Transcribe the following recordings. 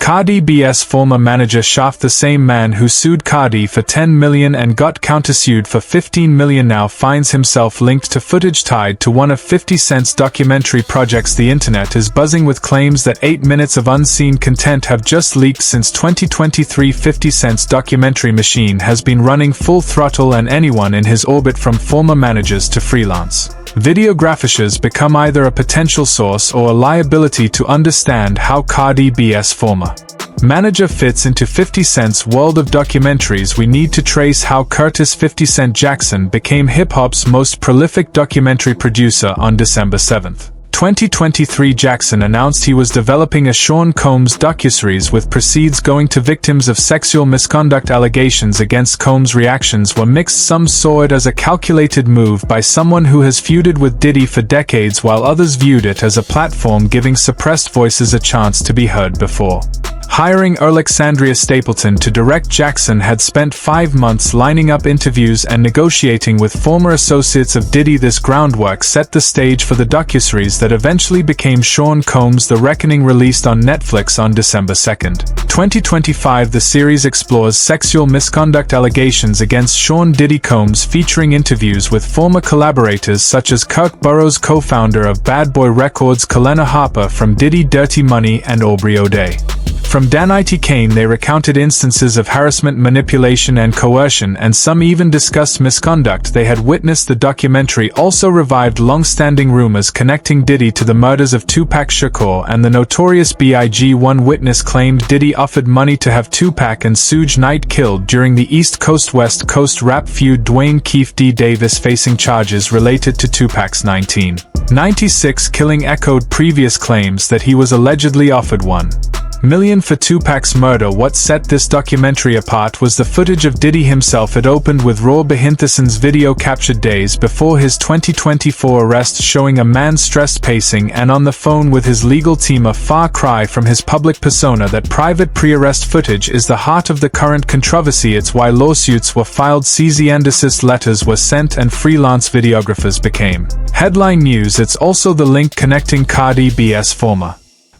Cardi B's former manager Shaf, the same man who sued Cardi for $10 million and got countersued for $15 million, now finds himself linked to footage tied to one of 50 Cent's documentary projects. The internet is buzzing with claims that 8 minutes of unseen content have just leaked. Since 2023, 50 Cent's documentary machine has been running full throttle, and anyone in his orbit, from former managers to freelance videographers, become either a potential source or a liability. To understand how Cardi B's former manager fits into 50 Cent's world of documentaries, we need to trace how Curtis 50 Cent Jackson became hip-hop's most prolific documentary producer. On December 7, 2023, Jackson announced he was developing a Sean Combs docuseries, with proceeds going to victims of sexual misconduct allegations against Combs. Reactions were mixed. Some saw it as a calculated move by someone who has feuded with Diddy for decades, while others viewed it as a platform giving suppressed voices a chance to be heard. Before hiring Alexandria Stapleton to direct, Jackson had spent 5 months lining up interviews and negotiating with former associates of Diddy. This groundwork set the stage for the docuseries that eventually became Sean Combs: The Reckoning, released on Netflix on December 2, 2025. The series explores sexual misconduct allegations against Sean Diddy Combs, featuring interviews with former collaborators such as Kirk Burroughs, co-founder of Bad Boy Records, Kalena Harper from Diddy Dirty Money, and Aubrey O'Day from Danity Kane. They recounted instances of harassment, manipulation, and coercion, and some even discussed misconduct they had witnessed. The documentary also revived long-standing rumors connecting Diddy to the murders of Tupac Shakur and the Notorious B.I.G. One witness claimed Diddy offered money to have Tupac and Suge Knight killed during the East Coast-West Coast rap feud. Dwayne Keefe D. Davis, facing charges related to Tupac's 1996 killing, echoed previous claims that he was allegedly offered $1 million for Tupac's murder. What set this documentary apart was the footage of Diddy himself. It opened with raw behind-the-scenes video captured days before his 2024 arrest, showing a man stressed, pacing, and on the phone with his legal team, a far cry from his public persona. That private pre-arrest footage is the heart of the current controversy. It's why lawsuits were filed, cease-and-desist letters were sent, and freelance videographers became headline news. It's also the link connecting Cardi B's former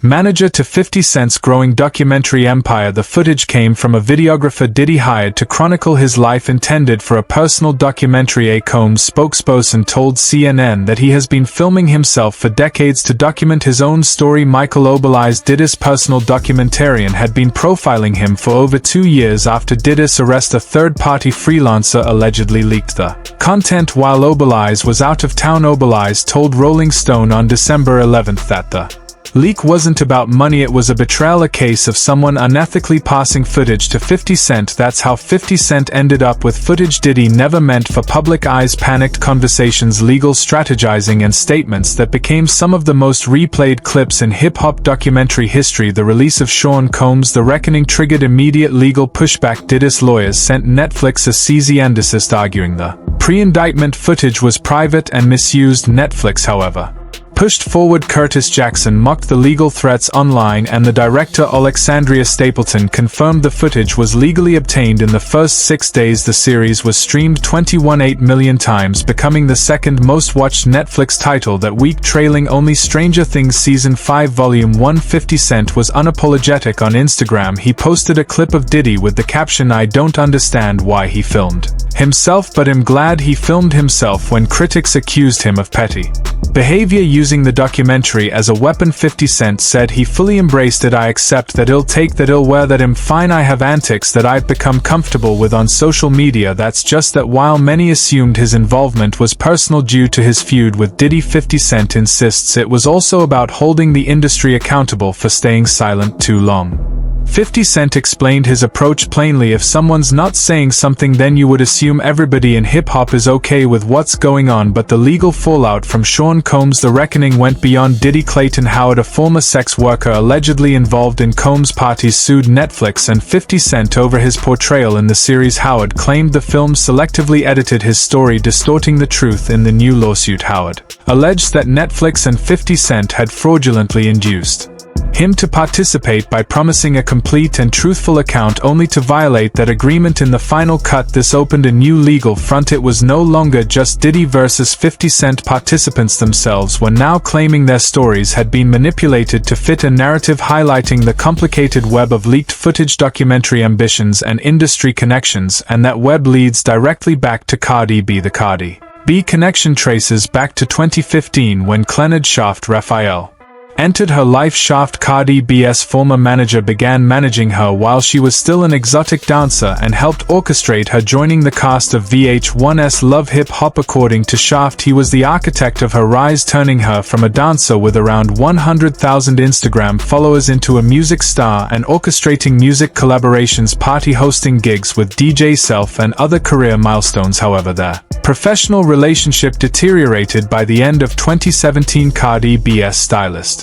manager to 50 Cent's growing documentary empire. The footage came from a videographer Diddy hired to chronicle his life, intended for a personal documentary. A Combs spokesperson told CNN that he has been filming himself for decades to document his own story. Michael Obelai's Diddy's personal documentarian had been profiling him for over 2 years after Diddy's arrest. A third-party freelancer allegedly leaked the content while Obelai's was out of town. Obelai's told Rolling Stone on December 11 that the leak wasn't about money, it was a betrayal, a case of someone unethically passing footage to 50 Cent. That's how 50 Cent ended up with footage Diddy never meant for public eyes. Panicked conversations, legal strategizing, and statements that became some of the most replayed clips in hip-hop documentary history. The release of Sean Combs' The Reckoning triggered immediate legal pushback. Diddy's lawyers sent Netflix a cease-and-desist, arguing the pre-indictment footage was private and misused. Netflix, however, pushed forward. Curtis Jackson mocked the legal threats online, and the director Alexandria Stapleton confirmed the footage was legally obtained. In the first 6 days, the series was streamed 21.8 million times, becoming the second most watched Netflix title that week, trailing only Stranger Things Season 5 Volume 1. 50 Cent was unapologetic on Instagram. He posted a clip of Diddy with the caption, "I don't understand why he filmed himself, but am glad he filmed himself," when critics accused him of petty behavior using the documentary as a weapon. 50 Cent said he fully embraced it. "I accept that it'll take that, it'll wear that, I'm fine. I have antics that I've become comfortable with on social media. That's just that." While many assumed his involvement was personal due to his feud with Diddy, 50 Cent insists it was also about holding the industry accountable for staying silent too long. 50 Cent explained his approach plainly: "If someone's not saying something, then you would assume everybody in hip-hop is okay with what's going on." But the legal fallout from Sean Combs' The Reckoning went beyond Diddy. Clayton Howard, a former sex worker allegedly involved in Combs' parties, sued Netflix and 50 Cent over his portrayal in the series. Howard claimed the film selectively edited his story, distorting the truth. In the new lawsuit, Howard alleged that Netflix and 50 Cent had fraudulently induced him to participate by promising a complete and truthful account only to violate that agreement in the final cut. This opened a new legal front. It was no longer just Diddy versus 50 Cent. Participants themselves were now claiming their stories had been manipulated to fit a narrative highlighting the complicated web of leaked footage, documentary ambitions and industry connections, and that web leads directly back to Cardi B. The Cardi B connection traces back to 2015 when Clenard Shaft Raphael entered her life. Shaft, Cardi B's former manager, began managing her while she was still an exotic dancer and helped orchestrate her joining the cast of VH1's Love Hip Hop. According to Shaft, he was the architect of her rise, turning her from a dancer with around 100,000 Instagram followers into a music star and orchestrating music collaborations, party hosting gigs with DJ Self and other career milestones. However, their professional relationship deteriorated by the end of 2017. Cardi B's stylist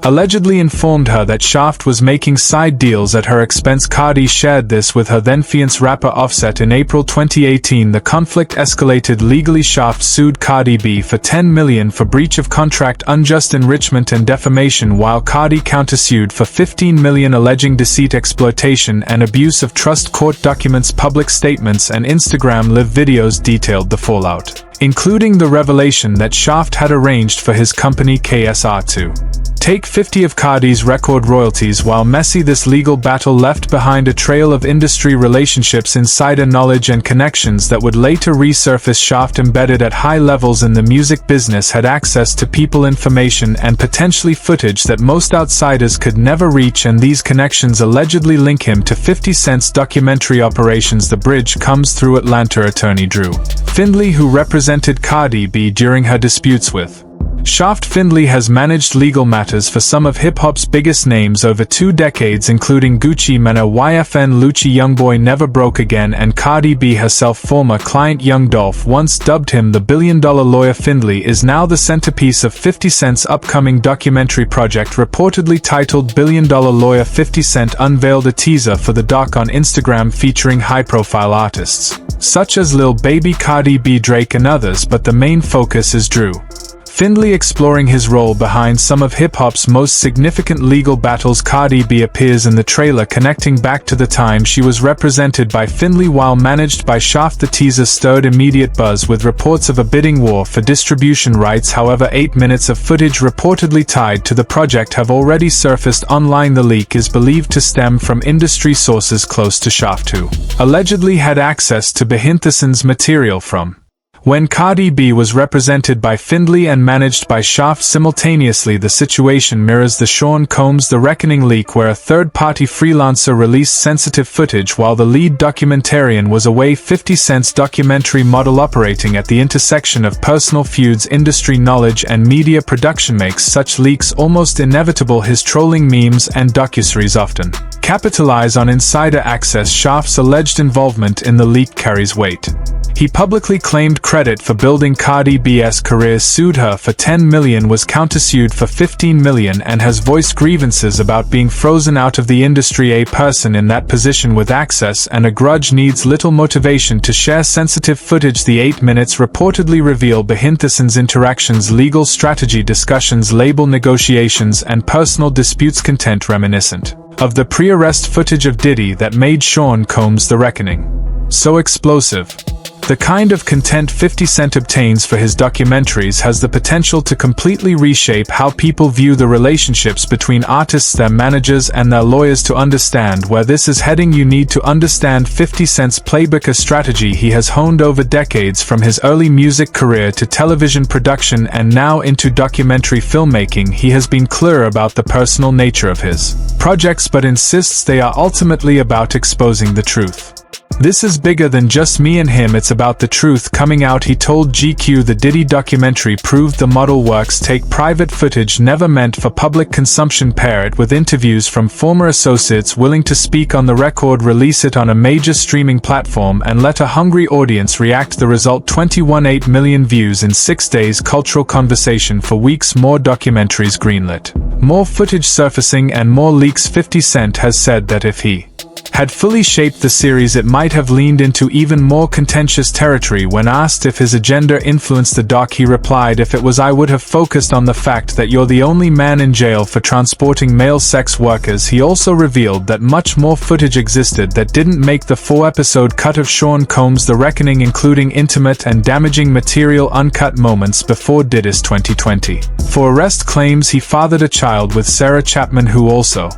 allegedly informed her that Shaft was making side deals at her expense. Cardi shared this with her then-fiancé rapper Offset in April 2018. The conflict escalated legally. Shaft sued Cardi B for $10 million for breach of contract, unjust enrichment and defamation, while Cardi countersued for $15 million alleging deceit, exploitation and abuse of trust. Court documents, public statements and Instagram live videos detailed the fallout, including the revelation that Shaft had arranged for his company KSR to take 50 of Cardi's record royalties. While messy, this legal battle left behind a trail of industry relationships, insider knowledge and connections that would later resurface. Shaft, embedded at high levels in the music business, had access to people, information and potentially footage that most outsiders could never reach, and these connections allegedly link him to 50 Cent's documentary operations. The bridge comes through Atlanta attorney Drew Findley, who represented Cardi B during her disputes with Shaft. Findley has managed legal matters for some of hip-hop's biggest names over 2 decades, including Gucci Mane, YFN, Lucci, Youngboy, Never Broke Again and Cardi B herself. Former client Young Dolph once dubbed him the billion-dollar lawyer. Findley is now the centerpiece of 50 Cent's upcoming documentary project, reportedly titled Billion Dollar Lawyer. 50 Cent unveiled a teaser for the doc on Instagram featuring high-profile artists such as Lil Baby, Cardi B, Drake and others, but the main focus is Drew Findley exploring his role behind some of hip-hop's most significant legal battles. Cardi B appears in the trailer, connecting back to the time she was represented by Findley while managed by Shaft. The teaser stirred immediate buzz with reports of a bidding war for distribution rights. However, 8 minutes of footage reportedly tied to the project have already surfaced online. The leak is believed to stem from industry sources close to Shaft, who allegedly had access to behind the scenes material from when Cardi B was represented by Findley and managed by Shaft simultaneously. The situation mirrors the Sean Combs' The Reckoning leak, where a third-party freelancer released sensitive footage while the lead documentarian was away. 50 Cent's documentary model, operating at the intersection of personal feuds, industry knowledge and media production, makes such leaks almost inevitable. His trolling memes and docuseries often capitalize on insider access. Shaft's alleged involvement in the leak carries weight. He publicly claimed credit for building Cardi B's career, sued her for $10 million, was countersued for $15 million, and has voiced grievances about being frozen out of the industry. A person in that position with access and a grudge needs little motivation to share sensitive footage. The 8 minutes reportedly reveal behind the scenes interactions, legal strategy discussions, label negotiations, and personal disputes, content reminiscent of the pre-arrest footage of Diddy that made Sean Combs' The Reckoning so explosive. The kind of content 50 Cent obtains for his documentaries has the potential to completely reshape how people view the relationships between artists, their managers, and their lawyers. To understand where this is heading, you need to understand 50 Cent's playbook, a strategy he has honed over decades, from his early music career to television production and now into documentary filmmaking. He has been clear about the personal nature of his projects, but insists they are ultimately about exposing the truth. This is bigger than just me and him, it's about the truth coming out, he told GQ. The Diddy documentary proved the model works. Take private footage never meant for public consumption, pair it with interviews from former associates willing to speak on the record, release it on a major streaming platform, and let a hungry audience react. The result: 21.8 million views in 6 days. Cultural conversation for weeks. More documentaries greenlit, more footage surfacing, and more leaks. 50 Cent has said that if he had fully shaped the series, it might have leaned into even more contentious territory. When asked if his agenda influenced the doc, he replied, "If it was, I would have focused on the fact that you're the only man in jail for transporting male sex workers." He also revealed that much more footage existed that didn't make the 4-episode cut of Sean Combs' The Reckoning, including intimate and damaging material uncut moments before Diddy's 2020 for arrest claims he fathered a child with Sarah Chapman, who also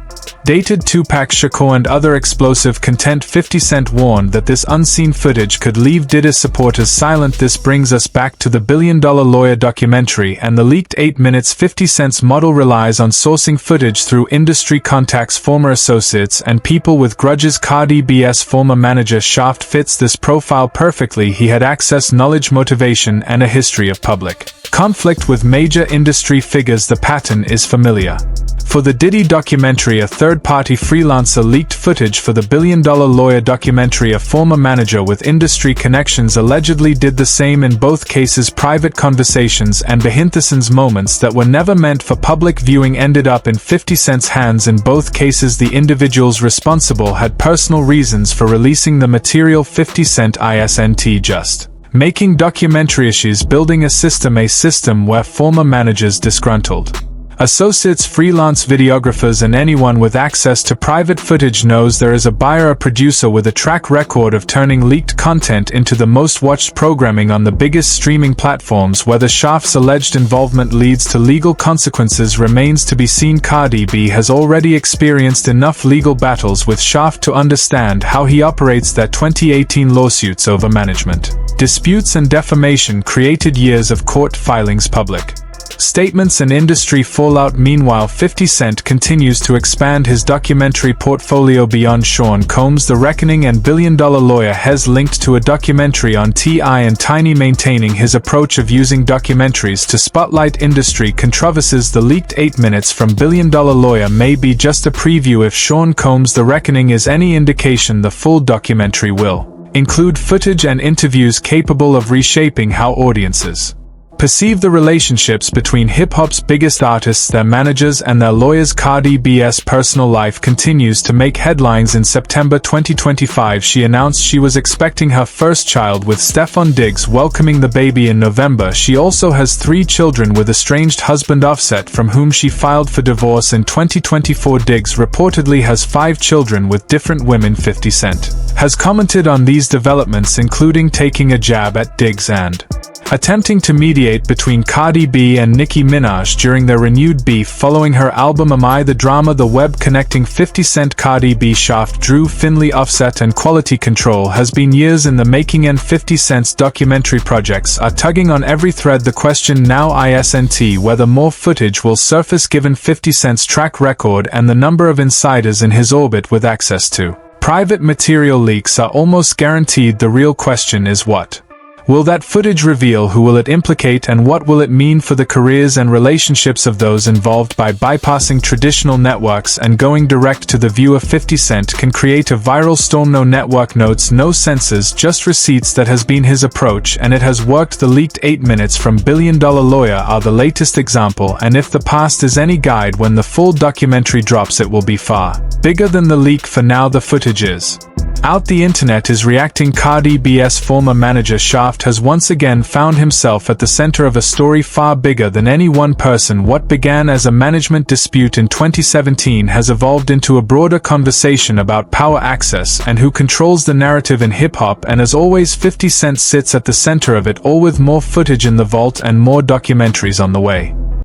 dated Tupac Shakur and other explosive content. 50 Cent warned that this unseen footage could leave Diddy's supporters silent. This brings us back to the Billion Dollar Lawyer documentary and the leaked 8 minutes. 50 Cent's model relies on sourcing footage through industry contacts, former associates, and people with grudges. Cardi B's former manager Shaft fits this profile perfectly. He had access, knowledge, motivation, and a history of public conflict with major industry figures. The pattern is familiar. For the Diddy documentary, a third-party freelancer leaked footage. For the Billion Dollar Lawyer documentary, a former manager with industry connections allegedly did the same. In both cases, private conversations and behind-the-scenes moments that were never meant for public viewing ended up in 50 Cent's hands. In both cases, the individuals responsible had personal reasons for releasing the material. 50 Cent isn't just making documentary issues, building a system where former managers, disgruntled associates, freelance videographers, and anyone with access to private footage knows there is a buyer, a producer with a track record of turning leaked content into the most watched programming on the biggest streaming platforms. Whether Shaft's alleged involvement leads to legal consequences remains to be seen. Cardi B has already experienced enough legal battles with Shaft to understand how he operates. Their 2018 lawsuits over management disputes and defamation created years of court filings, public statements, and industry fallout. Meanwhile, 50 Cent continues to expand his documentary portfolio beyond Sean Combs' The Reckoning and Billion Dollar Lawyer has linked to a documentary on T.I. and Tiny, maintaining his approach of using documentaries to spotlight industry controversies. The leaked 8 minutes from Billion Dollar Lawyer may be just a preview. If Sean Combs' The Reckoning is any indication, the full documentary will include footage and interviews capable of reshaping how audiences perceive the relationships between hip-hop's biggest artists, their managers, and their lawyers. Cardi B's personal life continues to make headlines. In September 2025, she announced she was expecting her first child with Stefon Diggs, welcoming the baby in November. She also has 3 children with estranged husband Offset, from whom she filed for divorce in 2024. Diggs reportedly has 5 children with different women. 50 Cent has commented on these developments, including taking a jab at Diggs and attempting to mediate between Cardi B and Nicki Minaj during their renewed beef following her album Am I? The drama, the web connecting 50 Cent, Cardi B, Shaft, Drew Finley, Offset, and Quality Control has been years in the making, and 50 Cent's documentary projects are tugging on every thread. The question now isn't whether more footage will surface, given 50 Cent's track record and the number of insiders in his orbit with access to private material. Leaks are almost guaranteed. The real question is, what will that footage reveal? Who will it implicate, and what will it mean for the careers and relationships of those involved? By bypassing traditional networks and going direct to the viewer, 50 Cent can create a viral storm. No network notes, no censors, just receipts. That has been his approach, and it has worked. The leaked 8 minutes from Billion Dollar Lawyer are the latest example, and if the past is any guide, when the full documentary drops, it will be far bigger than the leak. For now, the footage is out. The internet is reacting. Cardi B's former manager Shaft has once again found himself at the center of a story far bigger than any one person. What began as a management dispute in 2017 has evolved into a broader conversation about power, access, and who controls the narrative in hip-hop, and as always, 50 Cent sits at the center of it all, with more footage in the vault and more documentaries on the way.